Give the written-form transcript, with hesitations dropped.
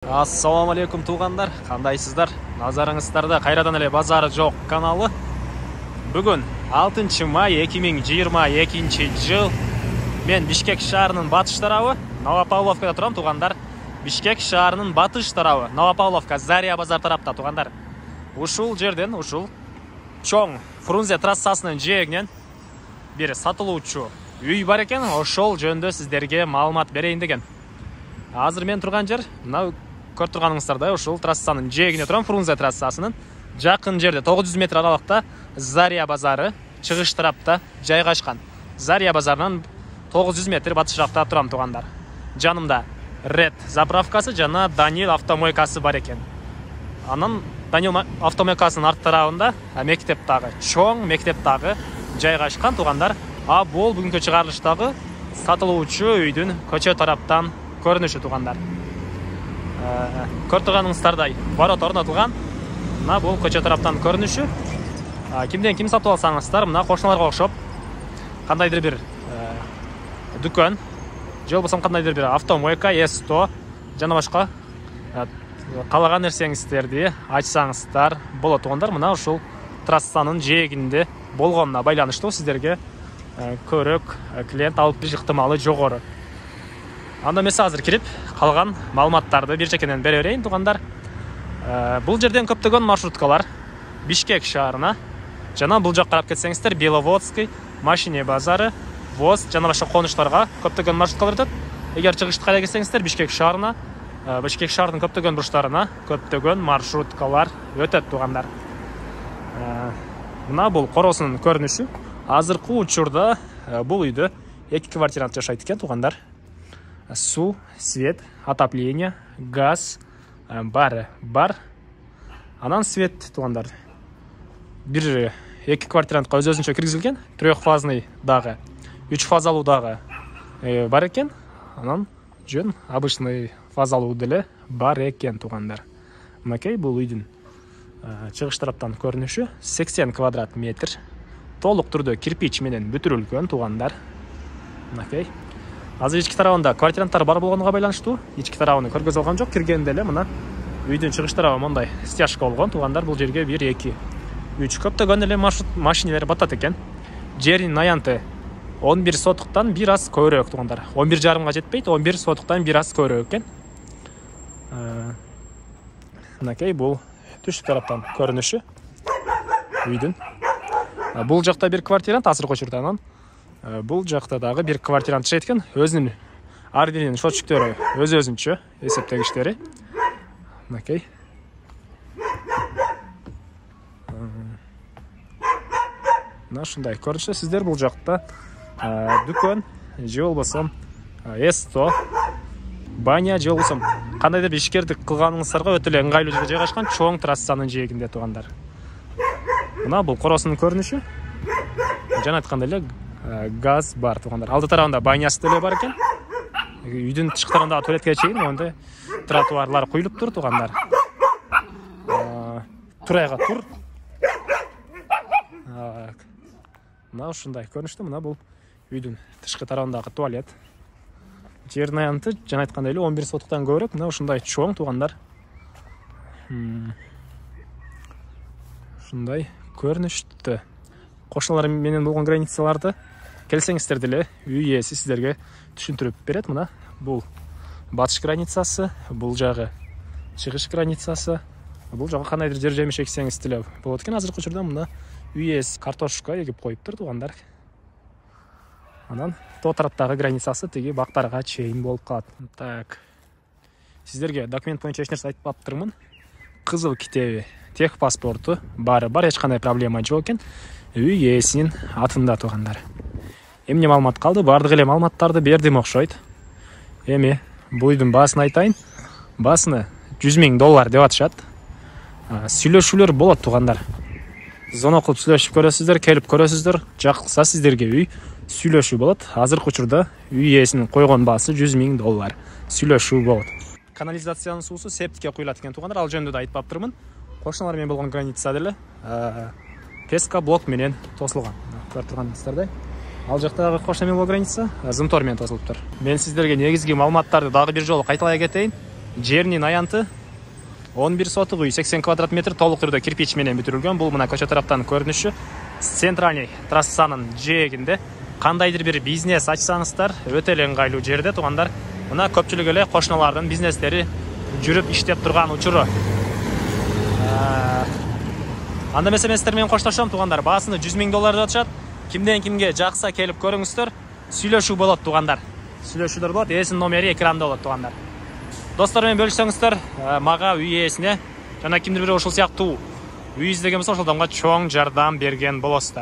Ассаламу алейкум туғандар, қандайсыздар? Назарыңыздарда қайрадан эле базары жоқ каналы. Бүгін 6 май 2022 жыл. Мен Бишкек шаарынын батыш тарабы, Новопавловкада турам туғандар. Бишкек шаарынын батыш тарабы, Новопавловка, Зария базар тарапта туғандар. Ушул жерден, ушул чоң Фрунзе трассасынын жээгинен бир сатылуучу үй бар экен. Ошол жөнүндө сиздерге маалымат берейин деген. Азыр мен турган жер мына көрүп турганыңыздардай ушул трассанын жээгине турам. Фрунзе трассасынын жакын жерде 900 метр аралыкта Зария базары чыгыш тарапта жайгашкан. Зария базарынан 900 метр батышракта турам тугандар. Жанымда Ред заправкасы жана Данил автомойкасы бар экен. Анан Данил автомойкасынын арт тарабында мектеп дагы, чоң мектеп дагы жайгашкан тугандар. А бул бүгүнкү чыгарылыштагы сатылуучу үйдүн көчө тараптан көрүнүшү тугандар. Көрүп турганыңыздардай ворот орнотулган. Мына бул көчө тараптан көрүнүшү. Кимден ким сатып алсаңыздар, мына кошуналарга окшоп кандайдыр бир дүкөн, же болбосо кандайдыр бир автомойка, С100 жана башка каалаган нерсеңиздерди ачсаңыздар болот тугандар. Мына ушул трассанын жээгинде болгонуна байланыштуу сиздерге көрөк клиент алып бир ыктымалы жогору. Анда мен азыр кирип калган маалыматтарды бир жекенен бере берейин тугандар. Бул жерден көптөгөн маршруткалар Бишкек шаарына жана бул жакка карап кетсеңиздер Беловодский, Машине базары, Воз жана башка конуштарга көптөгөн маршруткалар өтөт. Эгер чыгышты кайда кетсеңиздер Бишкек шаарына, Бишкек шаарынын көптөгөн бурчтарына көптөгөн маршруткалар өтөт тугандар. Мына бул коросунун көрүнүшү. Азыркы учурда бул үйдө 2 квартирант жашайт экен тугандар. Су, свет, отопление, газ бар. Анан свет тугандар. Бир 2 квартирантка өз-өзүнчө киргизилген, 3-фазный дагы, 3-фазалуу дагы бар экен. Анан жөн обычный фазалуу деле бар экен тугандар. Мынакей бул үйдүн чыгыш тараптан көрүнүшү. 80 квадрат метр. Толук түрдө кирпич менен бүтүрүлгөн тугандар. Мынакей. Азыр ички тарабында квартиранттар бар болгонуга байланыштуу ички тарабын көргөзө алган жок. Киргенде эле мына үйдүн чыгыш тарабы мондай стяжка болгон тугандар. Бул жерге 1, 2, 3 көптөгөн эле машиналар батат экен. Жердин аянты 11 сотуктан бир аз көбүрөөк тугандар. 11,5 жетпейт, 11 сотуктан бир аз көбүрөөк экен. Мынакей бул түштүк тараптан көрүнүшү үйдүн. Бул жакта бир квартирант азыркы учурда, анан бул жакта дагы бир квартирант жашайт экен. Өзүнүн ар биринин счетчиктери өз-өзүнчө эсептегичтери. Мынакей. Мына ушундай көрүнүшү. Сиздер бул жакта дүкөн же болбосо С100 баня же болбосо кандайдыр бир ишкердик кылганыңыздарга өтө эле ыңгайлуу жерде жайгашкан чоң трассанын жээгинде тугандар. Мына бул коросунун көрүнүшү. Жана айткандай эле газ бар тугандар. Алды тарабында банясы деле бар экен. Үйдүн тышкы тарабында туалетке чейин мондай тротуарлар куюлуп тур тугандар. Турайга тур. Мына ушундай көрүнүштү. Мына бул үйдүн тышкы тарабындагы туалет. Жердин аянты жана айткандай эле 11 сотуктан көбүрөөк. Мына ушундай чоң тугандар. Ушундай көрүнүштү. Кошуналар менен болгон границаларды келсеңиздер деле үй ээси сиздерге түшүндүрүп берет. Мына бул батыш границасы, бул жагы чыгыш границасы. Бул жагы кандайдыр жер жемиш эксеңиз деле болот экен. Азыркы учурда мына үй ээси картошка эгип коюптур тугандар. Анан то тараптагы границасы тиги бактарга чейин болуп калат. Так. Сиздерге документ боюнча эч нерсе айтпаптырмын. Кызыл китеби, тех паспорту бар, эч кандай проблема жок экен. Үй ээсинин атында тугандар. Эмне маалымат калды? Бардык эле маалыматтарды бердим окшойт. Эми бул үйдүн баасын айтайын. Баасыны $100,000 деп атышат. Сүйлөшүүлөр болот тугандар. Зона кылып сүйлөшүп көрөсүздөр, келип көрөсүздөр. Жакса сиздерге үй сүйлөшүү болот. Азыркы учурда үй ээсинин койгон баасы $100,000. Сүйлөшүү болот. Канализациянын суусу септикке куюлат экен тугандар. Ал жөнүндө да айтпаптырмын. Кошуналар менен болгон граница деле песка блок менен тосулган. Көрүп турганыңыздардай. Ал жакта дагы кошуна менен болгон граница зымтор менен тосулуптур. Мен сиздерге негизги маалыматтарды дагы бир жолу кайталай кетейин. жеринин аянты 11 сотық үй, 80 квадрат метр толық түрдө кирпич менен бүтүрүлгөн. Бул мына көчө тараптан көрүнүшү. Центральный трассанын жээгинде кандайдыр бир бизнес ачсаңыздар, өтө эле ыңгайлуу жерде туугандар. Мына көпчүлүк эле кошуналардын бизнестери жүрүп иштеп турган учуру. Анда эмесеңиздер менен коштошом туугандар. Баасыны 100 000 доллар деп атышат. Кимден кимге жакса келип көрүңүздөр. Сүйлөшүү болот туугандар. Сүйлөшүүлөр болот. Эсин номери экранда болот туугандар. Достор менен бөлүшсөңүздөр, мага үй ээсине жана кимдир бир ушул сыяктуу үй издеген болсо ошол адамга чоң жардам берген болосуздар.